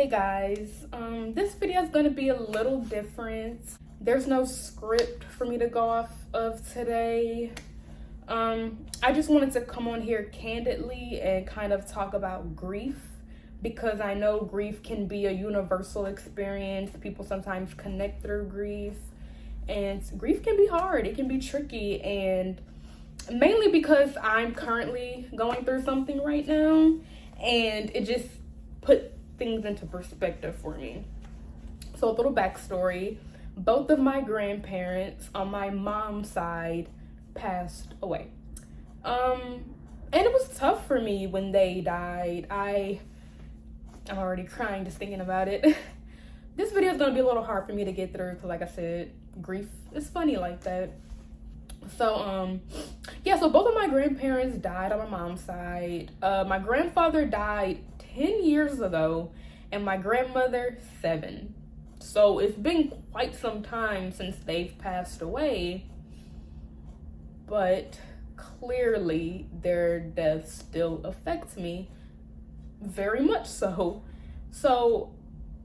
Hey guys, this video is going to be a little different. There's no script for me to go off of today. I just wanted to come on here candidly and kind of talk about grief, because I know grief can be a universal experience. People sometimes connect through grief, and grief can be hard. It can be tricky, and mainly because I'm currently going through something right now, and it just put things into perspective for me. So a little backstory: both of my grandparents on my mom's side passed away. And it was tough for me when they died. I'm already crying just thinking about it. This video is gonna be a little hard for me to get through because, like I said, grief is funny like that. So so both of my grandparents died on my mom's side. My grandfather died 10 years ago and my grandmother 7. So it's been quite some time since they've passed away, but clearly their death still affects me very much so. So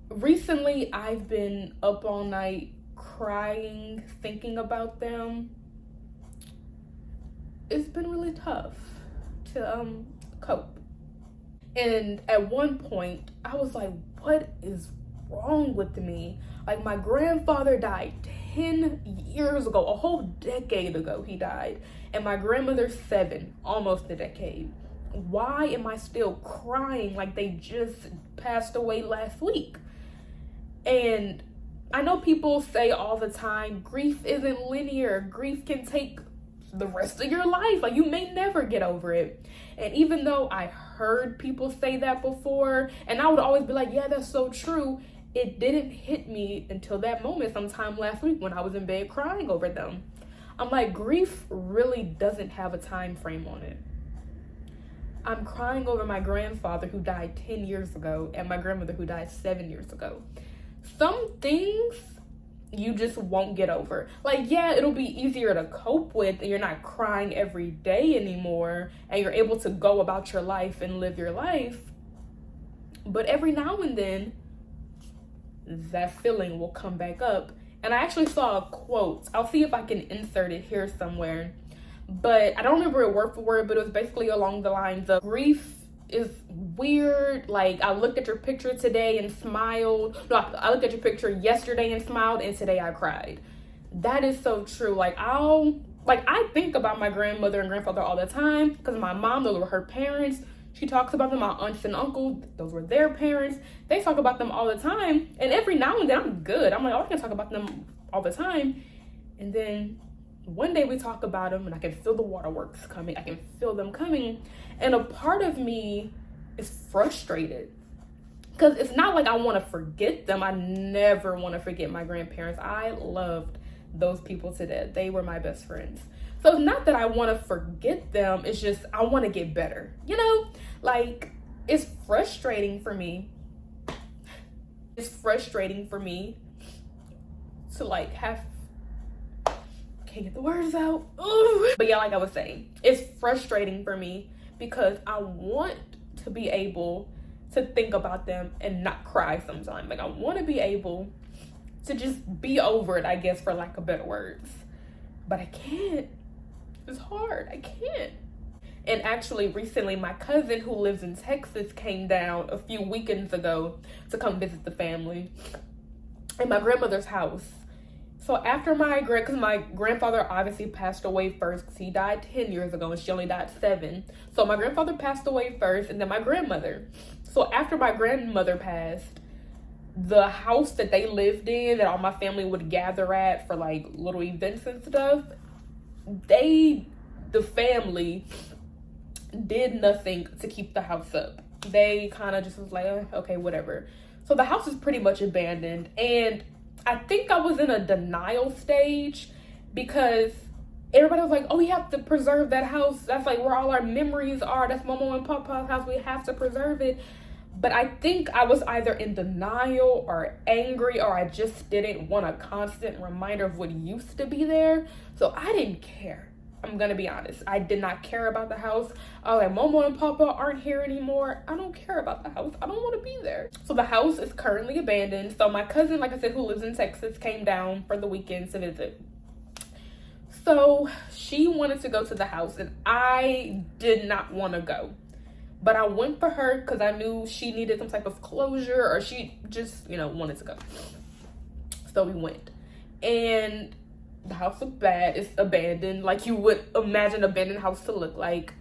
recently I've been up all night crying, thinking about them. It's been really tough to cope. And at one point I was like, what is wrong with me? Like, my grandfather died 10 years ago, a whole decade ago he died, and my grandmother 7, almost a decade. Why am I still crying like they just passed away last week? And I know people say all the time, grief isn't linear. Grief can take the rest of your life. Like, you may never get over it. And even though I heard people say that before, and I would always be like, yeah, that's so true, it didn't hit me until that moment sometime last week when I was in bed crying over them. I'm like, grief really doesn't have a time frame on it. I'm crying over my grandfather who died 10 years ago and my grandmother who died 7 years ago. Some things you just won't get over. Like, yeah, it'll be easier to cope with, and you're not crying every day anymore, and you're able to go about your life and live your life. But every now and then, that feeling will come back up. And I actually saw a quote. I'll see if I can insert it here somewhere. But I don't remember it word for word, but it was basically along the lines of, grief is weird. Like, I looked at your picture today and smiled. No, I looked at your picture yesterday and smiled, and today I cried. That is so true. Like, I think about my grandmother and grandfather all the time, because my mom, those were her parents. She talks about them. My aunts and uncles, those were their parents. They talk about them all the time. And every now and then I'm good. I'm like, oh, I can talk about them all the time. And then one day we talk about them and I can feel the waterworks coming. I can feel them coming. And a part of me is frustrated, because it's not like I want to forget them. I never want to forget my grandparents. I loved those people to death. They were my best friends. So it's not that I want to forget them. It's just I want to get better. You know, like, it's frustrating for me. It's frustrating for me to, like, can't get the words out. Ooh. But yeah, like I was saying, it's frustrating for me because I want to be able to think about them and not cry sometimes. Like, I want to be able to just be over it, I guess, for lack of better words. But I can't. It's hard. I can't. And actually, recently, my cousin who lives in Texas came down a few weekends ago to come visit the family at my grandmother's house. So after because my grandfather obviously passed away first, because he died 10 years ago and she only died 7. So my grandfather passed away first, and then my grandmother. So after my grandmother passed, the house that they lived in, that all my family would gather at for, like, little events and stuff, the family did nothing to keep the house up. They kind of just was like, okay, whatever. So the house is pretty much abandoned, and I think I was in a denial stage because everybody was like, oh, we have to preserve that house. That's like where all our memories are. That's Mama and Papa's house. We have to preserve it. But I think I was either in denial or angry, or I just didn't want a constant reminder of what used to be there. So I didn't care. I'm gonna be honest. I did not care about the house. I was like, Momo and Papa aren't here anymore. I don't care about the house. I don't want to be there. So the house is currently abandoned. So my cousin, like I said, who lives in Texas, came down for the weekend to visit. So she wanted to go to the house and I did not want to go. But I went for her because I knew she needed some type of closure, or she just, wanted to go. So we went. And the house was bad. It's abandoned, like you would imagine an abandoned house to look like.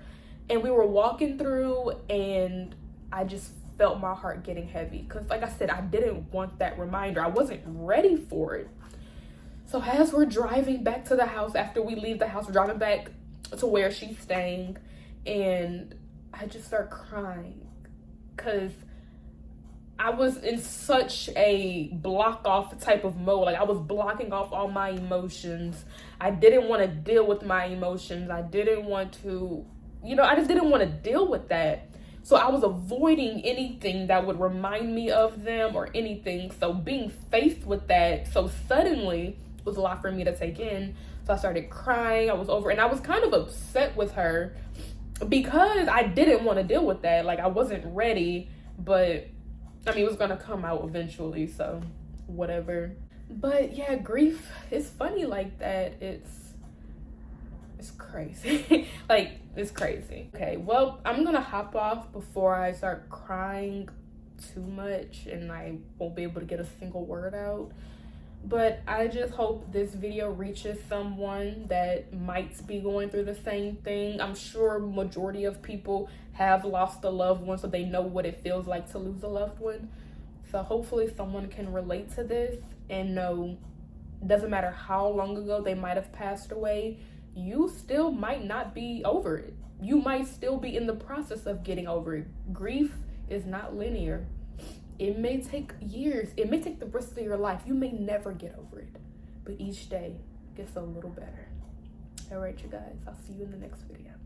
And we were walking through and I just felt my heart getting heavy. Because like I said, I didn't want that reminder. I wasn't ready for it. So as we're driving back to the house, after we leave the house, we're driving back to where she's staying. And I just start crying. Because I was in such a block off type of mode. Like I was blocking off all my emotions. I didn't want to deal with my emotions. I didn't want to, I just didn't want to deal with that. So I was avoiding anything that would remind me of them or anything. So being faced with that so suddenly was a lot for me to take in. So I started crying. I was over, and I was kind of upset with her because I didn't want to deal with that. Like I wasn't ready, but it was gonna come out eventually, so whatever. But yeah, grief is funny like that. It's crazy. Like, it's crazy. Okay, well, I'm gonna hop off before I start crying too much and I won't be able to get a single word out. But I just hope this video reaches someone that might be going through the same thing. I'm sure majority of people have lost a loved one, so they know what it feels like to lose a loved one. So hopefully someone can relate to this and know it doesn't matter how long ago they might have passed away, you still might not be over it. You might still be in the process of getting over it. Grief is not linear. It may take years. It may take the rest of your life. You may never get over it. But each day gets a little better. All right, you guys. I'll see you in the next video.